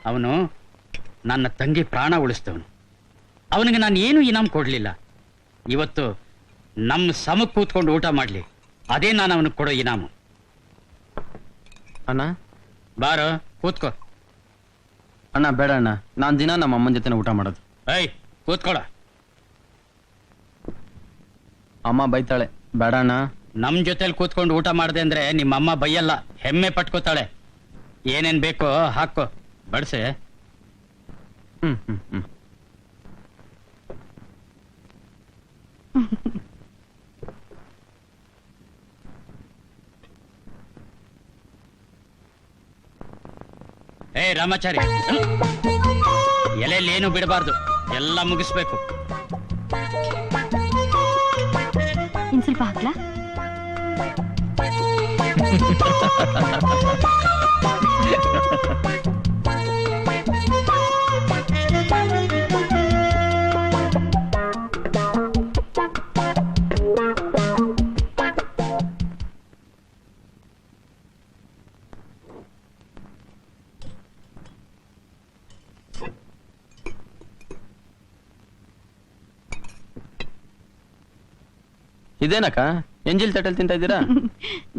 ಅವನು ನನ್ನ ತಂಗಿ ಪ್ರಾಣ ಉಳಿಸ್ತವನು. ಅವನಿಗೆ ನಾನು ಏನು ಇನಾಮ್ ಕೊಡ್ಲಿಲ್ಲ. ಇವತ್ತು ನಮ್ಮ ಸಮಕ್ಕೆ ಕೂತ್ಕೊಂಡು ಊಟ ಮಾಡ್ಲಿ, ಅದೇ ನಾನು ಅವನಿಗೆ ಕೊಡೋ ಇನಾಮು. ಅಣ್ಣ ಬಾರೋ ಕೂತ್ಕೋ. ಅಣ್ಣ ಬೇಡ ಅಣ್ಣ, ನಾನು ದಿನ ನಮ್ಮ ಅಮ್ಮನ ಜೊತೆ ಊಟ ಮಾಡೋದು. ಏಯ್ ಕೂತ್ಕೊಳ. ಅಮ್ಮ ಬೈತಾಳೆ, ಬೇಡ ಅಣ್ಣ. ನಮ್ ಜೊತೆಲಿ ಕೂತ್ಕೊಂಡು ಊಟ ಮಾಡ್ದೆ ಅಂದ್ರೆ ನಿಮ್ಮಮ್ಮ ಬೈಯಲ್ಲ, ಹೆಮ್ಮೆ ಪಟ್ಕೋತಾಳೆ. ಏನೇನ್ ಬೇಕೋ ಹಾಕೋ, ಬಡ್ಸೆ. ಹ್ಮ್ ಹ್ಮ್ ಹ್ಮ್ ಏ ರಾಮಾಚಾರಿ, ಎಲೆಯಲ್ಲಿ ಏನು ಬಿಡಬಾರ್ದು, ಎಲ್ಲ ಮುಗಿಸ್ಬೇಕು. ಇನ್ ಸ್ವಲ್ಪ ಹಾಕ್ಲಾ? ಇದೇನಕ್ಕ ಎಂಜಿಲ್ ತಟಲ್ ತಿಂತ ಇದ್ದೀರಾ?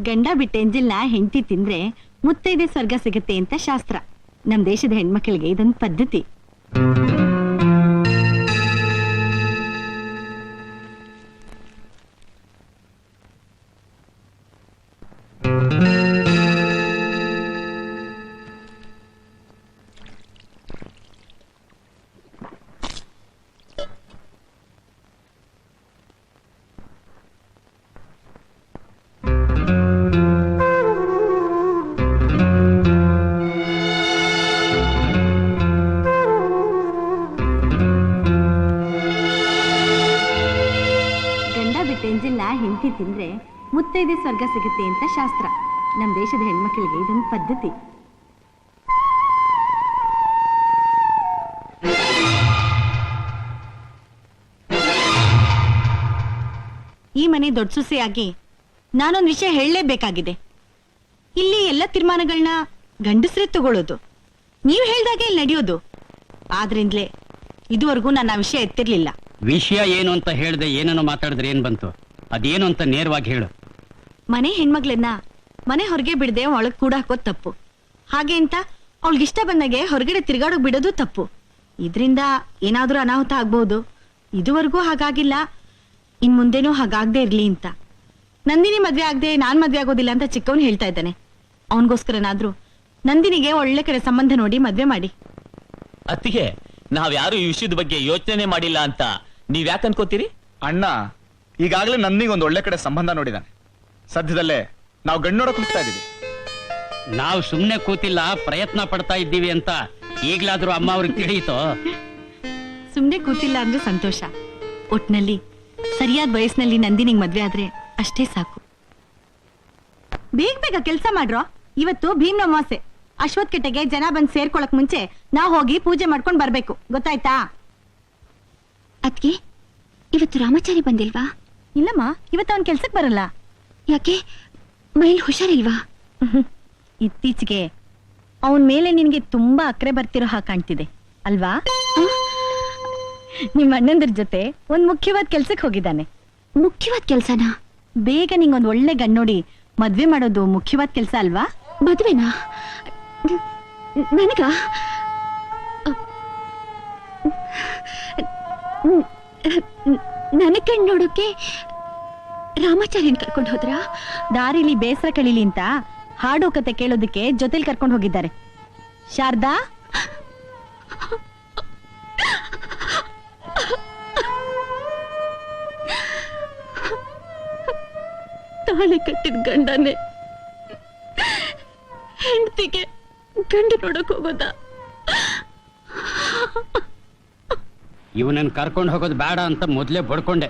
ಗಂಡ ಬಿಟ್ಟ ಎಂಜಿಲ್ನ ಹೆಂಡತಿ ತಿಂದ್ರೆ ಮುತ್ತೈದೆ ಸ್ವರ್ಗ ಸಿಗುತ್ತೆ ಅಂತ ಶಾಸ್ತ್ರ. ನಮ್ ದೇಶದ ಹೆಣ್ಮಕ್ಳಿಗೆ ಇದೊಂದು ಪದ್ಧತಿ. ಎಂಜಿಲ್ನ ಹೆಂಡತಿ ತಿಂದ್ರೆ ಮುತ್ತೈದೆ ಸ್ವರ್ಗ ಸಿಗುತ್ತೆ ಅಂತ ಶಾಸ್ತ್ರ. ನಮ್ ದೇಶದ ಹೆಣ್ಮಕ್ಳಿಗೆ ಇದೊಂದು ಪದ್ಧತಿ. ಈ ಮನೆ ದೊಡ್ಡ ಸೊಸೆಯಾಗಿ ನಾನೊಂದು ವಿಷಯ ಹೇಳಲೇಬೇಕಾಗಿದೆ. ಇಲ್ಲಿ ಎಲ್ಲ ತೀರ್ಮಾನಗಳನ್ನ ಗಂಡಸರೇ ತಗೊಳ್ಳೋದು, ನೀವು ಹೇಳ್ದಾಗೆ ಇಲ್ಲಿ ನಡೆಯೋದು. ಆದ್ರಿಂದಲೇ ಇದುವರೆಗೂ ನಾನು ಆ ವಿಷಯ ಎತ್ತಿರ್ಲಿಲ್ಲ. ವಿಷಯ ಏನು ಅಂತ ಹೇಳ್ದೆ ಏನನ್ನು ಮಾತಾಡಿದ್ರೆ ಏನ್ ಬಂತು? ಅದೇನು ಅಂತ ನೇರವಾಗಿ ಹೇಳು. ಮನೆ ಹೆಣ್ಮಗ್ಳನ್ನ ಮನೆ ಹೊರಗೆ ಬಿಡದೆ ಒಳಗ್ ಕೂಡ ಹಾಕೋದ್ ತಪ್ಪು. ಹಾಗೆ ಅಂತ ಅವಳಿಗಿಷ್ಟ ಬಂದಾಗೆ ಹೊರಗಡೆ ತಿರ್ಗಾಡೋಕ್ ಬಿಡೋದು ತಪ್ಪು. ಇದರಿಂದ ಏನಾದ್ರೂ ಅನಾಹುತ ಆಗ್ಬಹುದು. ಇದುವರೆಗೂ ಹಾಗಾಗಿಲ್ಲ, ಇನ್ ಮುಂದೇನೂ ಹಾಗಾಗದೆ ಇರ್ಲಿ ಅಂತ. ನಂದಿನಿ ಮದ್ವೆ ಆಗದೆ ನಾನ್ ಮದ್ವೆ ಆಗೋದಿಲ್ಲ ಅಂತ ಚಿಕ್ಕವನು ಹೇಳ್ತಾ ಇದ್ದಾನೆ. ಅವನಿಗೋಸ್ಕರನಾದ್ರೂ ನಂದಿನಿಗೆ ಒಳ್ಳೆ ಕಡೆ ಸಂಬಂಧ ನೋಡಿ ಮದ್ವೆ ಮಾಡಿ. ಅತ್ತಿಗೆ, ನಾವ್ಯಾರು ಈ ವಿಷಯದ ಬಗ್ಗೆ ಯೋಚನೆ ಮಾಡಿಲ್ಲ ಅಂತ ನೀವ್ ಯಾಕೆ ಅನ್ಕೋತೀರಿ? ಅಣ್ಣ ಈಗಾಗಲೇ ನಂದಿಗೆ ಒಂದು ಒಳ್ಳೆ ಕಡೆ ಸಂಬಂಧ ನೋಡಿದಾನೆ. ಸದ್ಯದಲ್ಲೇ ನಾವು ಗಂಡು ನೋಡಕ್ ಹೋಗ್ತಾ ಇದೀವಿ. ನಾವು ಸುಮ್ನೆ ಕೂತಿಲ್ಲ, ಪ್ರಯತ್ನ ಪಡ್ತಾ ಇದ್ದೀವಿ ಅಂತ ಈಗ್ಲಾದ್ರೂ ಅಮ್ಮ ಅವ್ರಿಗೆ ತಿಳಿಯಿತೋ? ಸುಮ್ನೆ ಕೂತಿಲ್ಲ ಅಂದ್ರೆ ಸಂತೋಷ. ಒಟ್ನಲ್ಲಿ ಸರಿಯಾದ ವಯಸ್ಸಿನಲ್ಲಿ ನಂದಿನಿಗೆ ಮದ್ವೆ ಆದ್ರೆ ಅಷ್ಟೇ ಸಾಕು. ಬೇಗ ಬೇಗ ಕೆಲಸ ಮಾಡ್ರೋ. ಇವತ್ತು ಭೀಮ್ ಅಮಾವಾಸ್ಯೆ. ಅಶ್ವತ್ ಕೆಟ್ಟೆಗೆ ಜನ ಬಂದ್ ಸೇರ್ಕೊಳಕ್ ಮುಂಚೆ ನಾವು ಹೋಗಿ ಪೂಜೆ ಮಾಡ್ಕೊಂಡ್ ಬರ್ಬೇಕು, ಗೊತ್ತಾಯ್ತಾ? ಅದ್ಕೆ ಇವತ್ತು ರಾಮಾಚಾರಿ ಬಂದಿಲ್ವಾ? ಇಲ್ಲಮ್ಮ, ಇವತ್ತು ಅವನ್ ಕೆಲ್ಸಕ್ ಬರಲ್ಲ. ಯಾಕೆ? ಮೈಲ್ ಹುಷಾರಿಲ್ವಾ? ಇತ್ತೀಚೆಗೆ ಅವನ್ ಮೇಲೆ ನಿನ್ಗೆ ತುಂಬಾ ಅಕ್ರೆ ಬರ್ತಿರೋ ಹಾಗೆ ಕಾಣ್ತಿದೆ ಅಲ್ವಾ? ನಿಮ್ಮ ಅಣ್ಣಂದ್ರ ಜೊತೆ ಒಂದ್ ಮುಖ್ಯವಾದ ಕೆಲ್ಸಕ್ಕೆ ಹೋಗಿದ್ದಾನೆ. ಮುಖ್ಯವಾದ ಕೆಲ್ಸನಾ? ಬೇಗ ನಿಂಗೊಂದ್ ಒಳ್ಳೆ ಗಂಡ್ ನೋಡಿ ಮದ್ವೆ ಮಾಡೋದು ಮುಖ್ಯವಾದ ಕೆಲ್ಸ ಅಲ್ವಾ? ಮದ್ವೆನಾ? ನನಗ ನನಗ್ ಕಣ್ ನೋಡೋಕೆ ರಾಮಾಚಾರ್ಯನ್ ಕರ್ಕೊಂಡು ಹೋದ್ರ? ದಾರಿಲಿ ಬೇಸರ ಕಳೀಲಿ ಅಂತ ಹಾಡು ಕತೆ ಕೇಳೋದಕ್ಕೆ ಜೊತೆಲಿ ಕರ್ಕೊಂಡು ಹೋಗಿದ್ದಾರೆ. ಶಾರದಾ, ತಾಳಿ ಕಟ್ಟಿದ ಗಂಡನೇ ಹೆಂಡತಿಗೆ ಗಂಡು ನೋಡಕ್ ಹೋಗೋದ? ಇವನನ್ನು ಕರ್ಕೊಂಡು ಹೋಗೋದು ಬೇಡ ಅಂತ ಮೊದಲೇ ಬಡ್ಕೊಂಡೆ.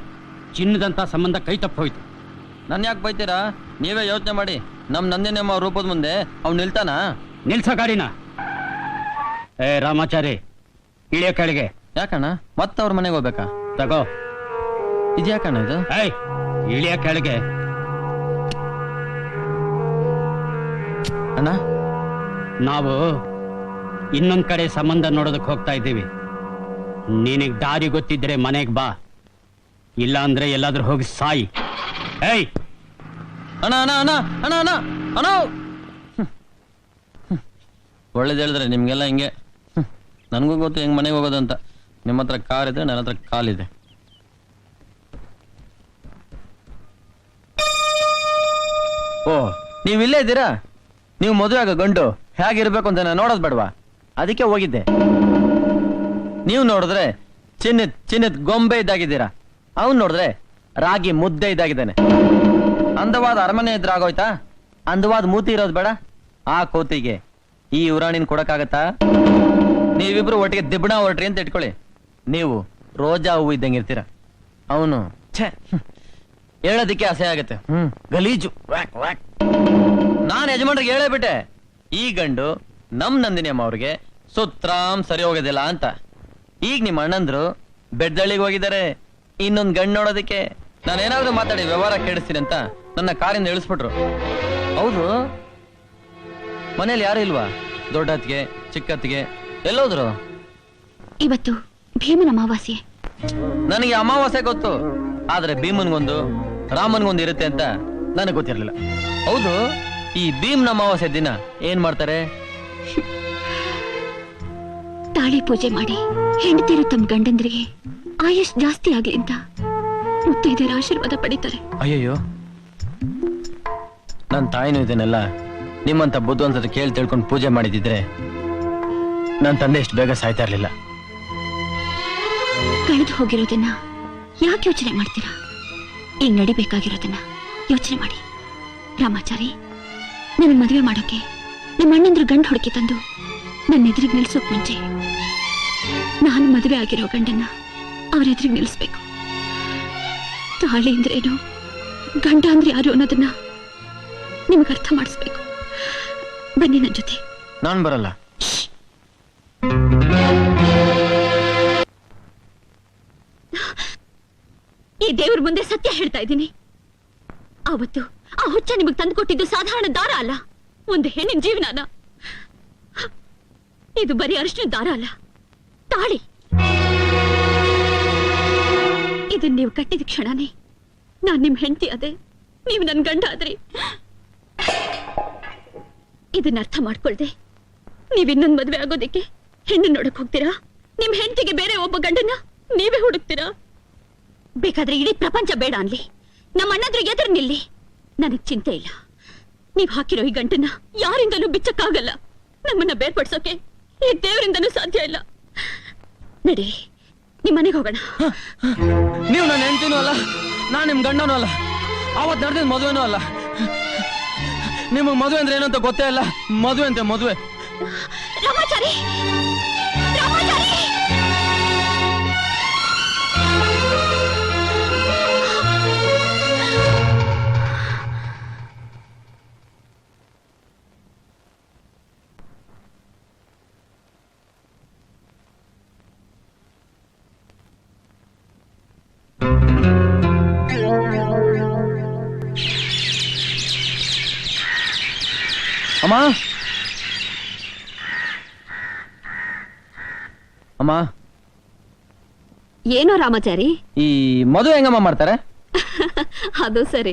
ಚಿನ್ನದಂತ ಸಂಬಂಧ ಕೈ ತಪ್ಪು ಹೋಯ್ತು. ನನ್ ಯಾಕೆ ಬೈತೀರಾ? ನೀವೇ ಯೋಚನೆ ಮಾಡಿ. ನಮ್ ನಂದಿನಮ್ಮ ರೂಪದ ಮುಂದೆ ಅವ್ನು ನಿಲ್ತಾನ? ನಿಲ್ಸ ಗಾಡಿನ. ಏ ರಾಮಾಚಾರಿ, ಇಳಿಯ ಕೆಳಗೆ. ಯಾಕಣ್ಣ ಮತ್ತೆ ಅವ್ರ ಮನೆಗೆ ಹೋಗ್ಬೇಕಾ? ತಗೋ. ಇದ್ಯಾಕಣ್ಣ ಇದು? ಏಯ್, ಇಳಿಯ ಕೆಳಗೆ. ಅಣ್ಣ, ನಾವು ಇನ್ನೊಂದ್ ಕಡೆ ಸಂಬಂಧ ನೋಡೋದಕ್ಕೆ ಹೋಗ್ತಾ ಇದ್ದೀವಿ. ನಿನಗ್ ದಾರಿ ಗೊತ್ತಿದ್ರೆ ಮನೆಗ್ ಬಾ, ಇಲ್ಲ ಅಂದ್ರೆ ಎಲ್ಲಾದ್ರೂ ಹೋಗಿ ಸಾಯಿ. ಏಯ್ ಅಣ್ಣ ಅಣ್ಣ ಅಣ್ಣ ಅಣ್ಣ ಅಣ್ಣ ಅಣ್ಣ ಒಳ್ಳೇದು ಹೇಳಿದ್ರೆ ನಿಮ್ಗೆಲ್ಲ ಹಿಂಗೆ. ನನಗೂ ಗೊತ್ತು ಹೆಂಗ್ ಮನೆಗೆ ಹೋಗೋದು ಅಂತ. ನಿಮ್ಮ ಹತ್ರ ಕಾರ್ ಇದೆ, ನನ್ನ ಹತ್ರ ಕಾಲಿದೆ. ಓ, ನೀವು ಇಲ್ಲೇ ಇದ್ದೀರಾ? ನೀವು ಮದುವೆ ಆಗೋ ಗಂಡು ಹೇಗಿರ್ಬೇಕು ಅಂತ ನಾನು ನೋಡೋದು ಬೇಡವಾ? ಅದಕ್ಕೆ ಹೋಗಿದ್ದೆ. ನೀವು ನೋಡಿದ್ರೆ ಚಿನ್ನದ ಗೊಂಬೆ ಇದ್ದಾಗಿದ್ದೀರಾ, ಅವನ್ ನೋಡಿದ್ರೆ ರಾಗಿ ಮುದ್ದೆ ಇದ್ದಾಗಿದ್ದಾನೆ. ಅಂದವಾದ ಅರಮನೆ ಇದ್ರೆ ಆಗೋಯ್ತಾ? ಅಂದವಾದ ಮೂತಿ ಇರೋದು ಬೇಡ. ಆ ಕೋತಿಗೆ ಈ ಉರಾಣಿನ ಕೊಡಕ್ಕಾಗತ್ತಾ? ನೀವಿಬ್ರು ಒಟ್ಟಿಗೆ ದಿಬ್ಬಣ ಹೊರಟ್ರಿ ಅಂತ ಇಟ್ಕೊಳ್ಳಿ, ನೀವು ರೋಜಾ ಹೂವು ಇದ್ದಂಗೆ ಇರ್ತೀರ. ಅವನು ಹೇಳೋದಿಕ್ಕೆ ಅಸಹ್ಯ ಆಗತ್ತೆ. ಗಲೀಜು. ನಾನ್ ಯಜಮಾನ್ರಿಗೆ ಹೇಳೇಬಿಟ್ಟೆ, ಈ ಗಂಡು ನಮ್ ನಂದಿನಿ ಅಮ್ಮ ಅವ್ರಿಗೆ ಸುತ್ರಾಮ್ ಸರಿ ಹೋಗೋದಿಲ್ಲ ಅಂತ. ಈಗ ನಿಮ್ಮ ಅಣ್ಣಂದ್ರು ಬೆಡ್ದಳ್ಳಿಗೆ ಹೋಗಿದ್ದಾರೆ ಇನ್ನೊಂದ್ ಗಂಡು ನೋಡೋದಕ್ಕೆ. ನಾನೇನಾದ್ರೂ ಮಾತಾಡಿ ವ್ಯವಹಾರ ಕೆಡಿಸ್ತೀನಿ ಅಂತ ನನ್ನ ಕಾರಿಂದ ಇಳಿಸ್ಬಿಟ್ರು. ಹೌದು, ಮನೇಲಿ ಯಾರು ಇಲ್ವಾ? ದೊಡ್ಡತ್ತಿಗೆ ಚಿಕ್ಕತ್ತಿಗೆ ಎಲ್ಲೋದ್ರು? ಇವತ್ತು ಭೀಮನ ಅಮಾವಾಸ್ಯೆ. ನನಗೆ ಅಮಾವಾಸ್ಯೆ ಗೊತ್ತು, ಆದ್ರೆ ಭೀಮನ್ಗೊಂದು ರಾಮನ್ಗೊಂದು ಇರುತ್ತೆ ಅಂತ ನನಗೆ ಗೊತ್ತಿರ್ಲಿಲ್ಲ. ಹೌದು, ಈ ಭೀಮ್ನ ಅಮಾವಾಸ್ಯೆ ದಿನ ಏನ್ ಮಾಡ್ತಾರೆ? ತಾಳಿ ಪೂಜೆ ಮಾಡಿ ಹೆಂಡತಿರು ತಮ್ಮ ಗಂಡಂದ್ರಿಗೆ ಆಯುಷ್ ಜಾಸ್ತಿ ಆಗ್ಲಿ ಅಂತ ಮುತ್ತೈದೆಯರ ಆಶೀರ್ವಾದ ಪಡಿತಾರೆ. ಅಯ್ಯಯ್ಯೋ, ನನ್ನ ತಾಯಿನೂ ಇದನ್ನೆಲ್ಲ ನಿಮ್ಮಂತ ಬುದ್ಧಿವಂತರ ಕೇಳಿ ತಿಳ್ಕೊಂಡು ಪೂಜೆ ಮಾಡಿದಿದ್ರೆ ನನ್ನ ತಂದೆ ಇಷ್ಟು ಬೇಗ ಸಾಯ್ತಾ ಇರ್ಲಿಲ್ಲ. ಕಳೆದು ಹೋಗಿರೋದನ್ನ ಯಾಕೆ ಯೋಚನೆ ಮಾಡ್ತೀರಾ? ಈಗ ನಡಿಬೇಕಾಗಿರೋದನ್ನ ಯೋಚನೆ ಮಾಡಿ. ರಾಮಾಚಾರಿ, ನನ್ನ ಮದುವೆ ಮಾಡೋಕೆ ನಮ್ಮ ಅಣ್ಣಂದ್ರು ಗಂಡು ಹುಡುಕಿ ತಂದು ನನ್ನ ಎದುರಿಗೆ ನಿಲ್ಸೋಕ್ ಮುಂಚೆ ನಾನು ಮದುವೆ ಆಗಿರೋ ಗಂಡನ್ನ ಅವ್ರ ಎದುರಿಗೆ ನಿಲ್ಲಿಸ್ಬೇಕು. ತಾಳಿ ಅಂದ್ರೆ ಏನು, ಗಂಡ ಅಂದ್ರೆ ಯಾರು ಅನ್ನೋದನ್ನ ನಿಮಗೆ ಅರ್ಥ ಮಾಡಿಸ್ಬೇಕು. ಬನ್ನಿ ನನ್ನ ಜೊತೆ. ನಾನ್ ಬರಲ್ಲ. ಈ ದೇವ್ರ ಮುಂದೆ ಸತ್ಯ ಹೇಳ್ತಾ ಇದ್ದೀನಿ. ಆವತ್ತು ಆ ಹುಚ್ಚ ನಿಮಗೆ ತಂದು ಕೊಟ್ಟಿದ್ದು ಸಾಧಾರಣ ದಾರ ಅಲ್ಲ, ಒಂದು ಹೆಣ್ಣಿನ ಜೀವನನ. ಇದು ಬರೀ ಅರಿಶಿನ ದಾರ ಅಲ್ಲ, ತಾಳಿ. ಇದನ್ನ ನೀವು ಕಟ್ಟಿದ ಕ್ಷಣನೇ ನಾನ್ ನಿಮ್ ಹೆಂಡತಿ ಅದೇ, ನೀವು ನನ್ ಗಂಡ ಆದ್ರಿ. ಇದನ್ನ ಅರ್ಥ ಮಾಡ್ಕೊಳ್ದೆ ನೀವ್ ಇನ್ನೊಂದ್ ಮದ್ವೆ ಆಗೋದಕ್ಕೆ ಹೆಣ್ಣು ನೋಡಕ್ ಹೋಗ್ತೀರಾ? ನಿಮ್ ಹೆಂಡತಿಗೆ ಬೇರೆ ಒಬ್ಬ ಗಂಡನ ನೀವೇ ಹುಡುಕ್ತೀರಾ? ಬೇಕಾದ್ರೆ ಇಡೀ ಪ್ರಪಂಚ ಬೇಡ ಅನ್ಲಿ, ನಮ್ಮ ಅಣ್ಣದ್ರ ಎದುರು ನಿಲ್ಲಿ, ನನಗ್ ಚಿಂತೆ ಇಲ್ಲ. ನೀವ್ ಹಾಕಿರೋ ಈ ಗಂಟನ್ನ ಯಾರಿಂದಲೂ ಬಿಚ್ಚಕ್ಕಾಗಲ್ಲ. ನಮ್ಮನ್ನ ಬೇರ್ಪಡ್ಸೋಕೆ ಈ ದೇವರಿಂದನೂ ಸಾಧ್ಯ ಇಲ್ಲ. ನಡಿ, ನಿಮ್ ಮನೆಗೆ ಹೋಗೋಣ. ನೀವು ನನ್ನ ಹೆಂಡತಿನೂ ಅಲ್ಲ, ನಾನ್ ನಿಮ್ ಗಂಡನೂ ಅಲ್ಲ, ಅವತ್ ನಡೆದಿದ್ ಮದುವೆನೂ ಅಲ್ಲ. ನಿಮಗ್ ಮದುವೆ ಅಂದ್ರೆ ಏನಂತ ಗೊತ್ತೇ ಇಲ್ಲ. ಮದುವೆ ಅಂತೆ ಮದುವೆ. ರಾಮಾಚಾರಿ, ರಾಮಾಚಾರಿ! ಅಮ್ಮ, ಅಮ್ಮ, ಏನೋ ರಾಮಾಚಾರಿ, ಈ ಮದುವೆ ಹೆಂಗಮ್ಮ ಮಾಡ್ತಾರೆ? ಅದು ಸರಿ.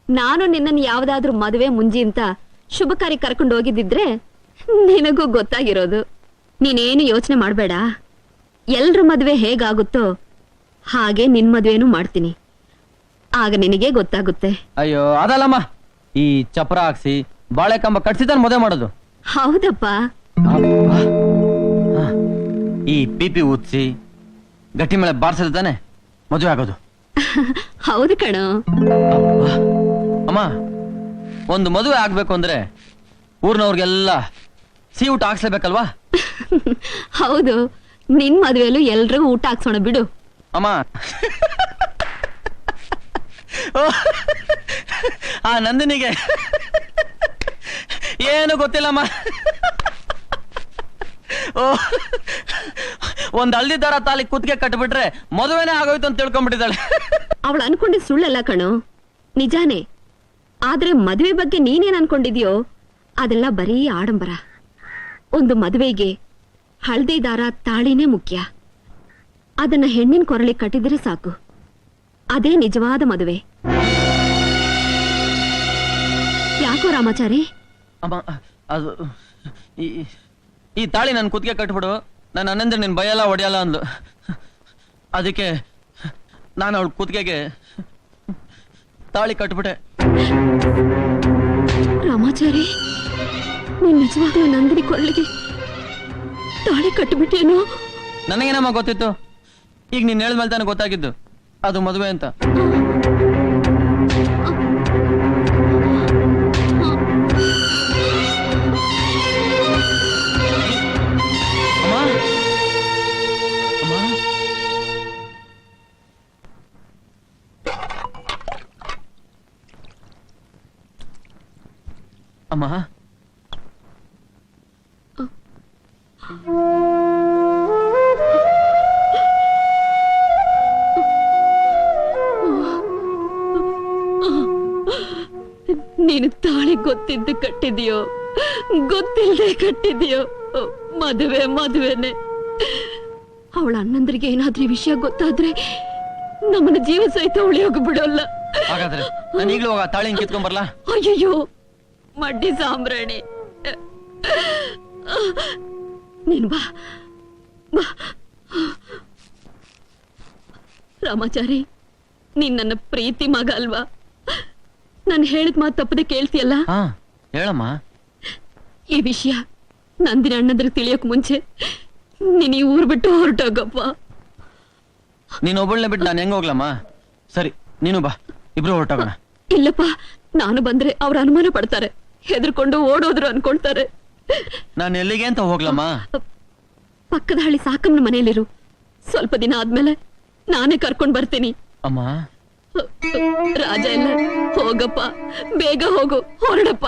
ನಾನು ನಿನ್ನನ್ನು ಯಾವ್ದಾದ್ರೂ ಮದುವೆ ಮುಂಜಿ ಅಂತ ಶುಭ ಕಾರ್ಯ ಕರ್ಕೊಂಡು ಹೋಗಿದ್ದಿದ್ರೆ ನಿನಗೂ ಗೊತ್ತಾಗಿರೋದು. ನೀನೇನು ಯೋಚನೆ ಮಾಡ್ಬೇಡ. ಎಲ್ರ ಮದುವೆ ಹೇಗಾಗುತ್ತೋ ಹಾಗೆ ನಿನ್ ಮದುವೆನೂ ಮಾಡ್ತೀನಿ, ಆಗ ನಿನಗೆ ಗೊತ್ತಾಗುತ್ತೆ. ಅಯ್ಯೋ ಅದಲ್ಲಮ್ಮ, ಈ ಚಪ್ರ ಹಾಕ್ಸಿ ಬಾಳೆ ಕಂಬ ಕಟ್ಸಿತಾನೆ ಮದುವೆ ಮಾಡೋದು. ಹೌದಪ್ಪ. ಈ ಪಿಪಿ ಊದ್ಸಿ ಗಟ್ಟಿ ಮೇಲೆ ಬಾರ್ಸದ ತಾನೆ ಮದುವೆ ಆಗೋದು. ಹೌದು ಕಣೋ. ಅಮ್ಮ, ಒಂದು ಮದುವೆ ಆಗ್ಬೇಕು ಅಂದ್ರೆ ಊರ್ನವ್ರಿಗೆಲ್ಲ ಸಿಹಿ ಊಟ ಹಾಕ್ಸ್ಲೇಬೇಕಲ್ವಾ? ಹೌದು, ನಿನ್ ಮದುವೆಯಲ್ಲೂ ಎಲ್ರಿಗೂ ಊಟ ಹಾಕ್ಸೋಣ ಬಿಡು. ಅಮ್ಮ, ಆ ನಂದಿನಿಗೆ ಏನು ಗೊತ್ತಿಲ್ಲಮ್ಮ. ಒಂದ್ ಹಳ್ದಿ ದಾರ ತಾಲಿ ಕುತ್ತಿಗೆ ಕಟ್ಬಿಟ್ರೆ ಮದುವೆನೇ ಆಗೋಯ್ತು ಅಂತ ತಿಳ್ಕೊಂಡ್ಬಿಟ್ಟಿದ್ದಾಳೆ. ಅವಳು ಅನ್ಕೊಂಡಿದ್ ಸುಳ್ಳಲ್ಲ ಕಣೋ, ನಿಜಾನೇ. ಆದ್ರೆ ಮದುವೆ ಬಗ್ಗೆ ನೀನೇನ್ ಅನ್ಕೊಂಡಿದ್ಯೋ ಅದೆಲ್ಲ ಬರೀ ಆಡಂಬರ. ಒಂದು ಮದುವೆಗೆ ಹಳದಿ ದಾರ ತಾಳಿನೇ ಮುಖ್ಯ. ಅದನ್ನ ಹೆಣ್ಣಿನ ಕೊರಳಿ ಕಟ್ಟಿದ್ರೆ ಸಾಕು, ಅದೇ ನಿಜವಾದ ಮದುವೆ. ಯಾಕೋ ರಾಮಾಚಾರಿ? ಅಮ್ಮ ಅದು ಈ ತಾಳಿ ನನ್ನ ಕುತ್ತಿಗೆ ಕಟ್ಬಿಡು, ನನ್ನ ಅಣ್ಣಂದ್ರೆ ನಿನ್ ಭಯಲ್ಲ ಹೊಡೆಯಲ್ಲ ಅಂದ್ಲು. ಅದಕ್ಕೆ ನಾನು ಅವಳ ಕುತ್ತಿಗೆಗೆ ತಾಳಿ ಕಟ್ಬಿಟ್ಟೆ. ರಾಮಾಚಾರಿ, ನೀನ್ ನಿಜವಾಗ್ಲೂ ನಂದಿನಿ ಕೊರಳಿಗೆ ತಾಳಿ ಕಟ್ಟಿಬಿಟ್ಟೇನೋ? ನನಗೇನಮ್ಮ ಗೊತ್ತಿತ್ತು? ಈಗ ನೀನ್ ಹೇಳಿದ್ಮೇಲೆ ತಾನೆ ಗೊತ್ತಾಗಿದ್ದು ಅದು ಮದುವೆ ಅಂತ. ಅಮ್ಮ ಅಮ್ಮ ನೀನು ತಾಳಿ ಗೊತ್ತಿದ್ದು ಕಟ್ಟಿದ್ಯೋ ಗೊತ್ತಿಲ್ಲದೆ ಕಟ್ಟಿದ್ಯೋ, ಮದುವೆನೆ. ಅವಳ ಅಣ್ಣಂದ್ರಿಗೆ ಏನಾದ್ರೂ ವಿಷಯ ಗೊತ್ತಾದ್ರೆ ನಮ್ಮನ್ನ ಜೀವ ಸಹಿತ ಉಳಿಯೋಗ ಬಿಡೋಲ್ಲ. ಹಾಗಾದ್ರೆ ನಾನು ಈಗಲೂ ಹೋಗ ತಾಳಿ ಕಿತ್ಕೊಂಡ್ಬರ್ಲಾ? ಅಯ್ಯೋ ಮಡ್ಡಿ ಸಾಂಬ್ರಾಣಿ, ನೀನು ಬಾ ಬಾ. ರಾಮಾಚಾರಿ, ನೀನ್ ನನ್ನ ಪ್ರೀತಿ ಮಗ ಅಲ್ವಾ? ನಾನು ಹೇಳಿದ ಮಾತು ತಪ್ಪದೆ ಕೇಳ್ತೀಯಲ್ಲ? ಹಾ ಹೇಳಮ್ಮ. ಈ ವಿಷಯ ನಂದಿನ ಅಣ್ಣಂದ್ರೆ ತಿಳಿಯೋಕ್ ಮುಂಚೆ ನೀನ್ ಈ ಊರ್ ಬಿಟ್ಟು ಹೊರಟೋಗಪ್ಪ. ನೀನ್ ಒಬ್ಬಳನ್ನ ಬಿಟ್ಟು ನಾನು ಹೆಂಗ ಹೋಗ್ಲಮ್ಮ? ಸರಿ ನೀನು ಬಾ, ಇಬ್ರು ಹೊರಟೋಗೋಣ. ಇಲ್ಲಪ್ಪ, ನಾನು ಬಂದ್ರೆ ಅವ್ರ ಅನುಮಾನ ಪಡ್ತಾರೆ, ಹೆದರ್ಕೊಂಡು ಓಡೋದ್ರು ಅನ್ಕೊಳ್ತಾರೆ. ನಾನು ಎಲ್ಲಿಗೆ ಅಂತ ಹೋಗ್ಲಮ್ಮ? ಪಕ್ಕದ ಹಳ್ಳಿ ಸಾಕಮ್ಮನ ಮನೆಯಲ್ಲಿರು. ಸ್ವಲ್ಪ ದಿನ ಆದ್ಮೇಲೆ ನಾನೇ ಕರ್ಕೊಂಡ್ ಬರ್ತೀನಿ. ಅಮ್ಮ ರಾಜ ಎಲ್ಲ ಹೋಗಪ್ಪ, ಬೇಗ ಹೋಗು, ಹೊರಡಪ್ಪ.